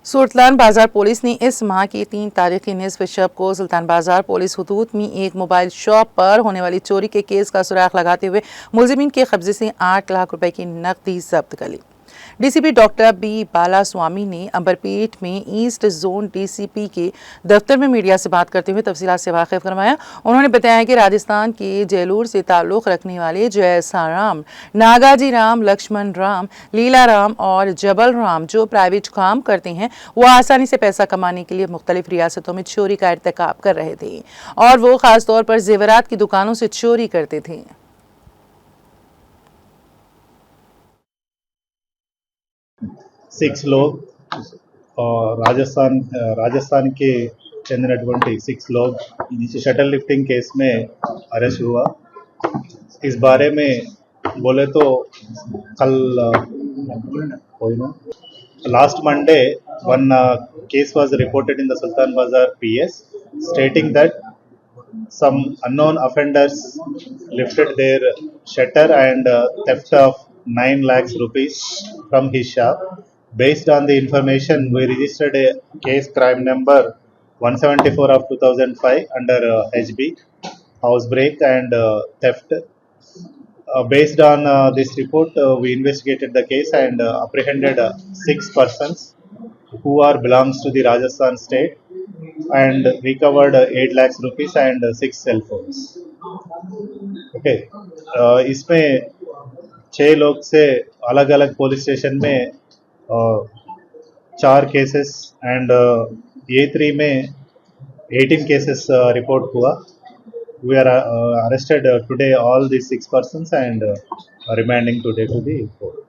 सुल्तान बाजार पुलिस ने इस माह की 3 तारीख की निसफ शब को सुल्तान बाजार पुलिस हुदूद में एक मोबाइल शॉप पर होने वाली चोरी के केस का सुराग लगाते हुए मुलजिमीन के कब्जे से 8 लाख रुपए की नकदी जब्त कर ली। डीसीपी डॉक्टर बी बालास्वामी ने अंबरपेट में ईस्ट जोन डीसीपी के दफ्तर में मीडिया से बात करते हुए तफसीलात से वाकिफ करवाया। उन्होंने बताया कि राजस्थान के जेलूर से ताल्लुक़ रखने वाले जयसा राम, नागाजी राम, लक्ष्मण राम, लीला राम और जबल राम जो प्राइवेट काम करते हैं, वो आसानी से पैसा कमाने के लिए मुख्तलिफ रियासतों में चोरी का इर्तिकाब कर रहे थे और वो खासतौर पर जेवरात की दुकानों से चोरी करते थे। 6 लोग और राजस्थान के చెందినటువంటి 6 लोग शटल लिफ्टिंग केस में अरेस्ट हुआ। इस बारे में बोले तो कल last Monday one case was reported in the Sultan Bazar PS stating that some unknown offenders lifted their shutter and theft of 9 lakhs rupees from his shop. Based on the information, we registered a case crime number 174 of 2005 under HB, housebreak and theft. Based on this report, we investigated the case and apprehended 6 persons who are belongs to the Rajasthan state and recovered 8 lakhs rupees and 6 cell phones. Okay, इसमें 6 लोग से अलग अलग police station में 4 cases and A3 में 18 cases report हुआ. We are arrested today all these 6 persons and remanding today to the court.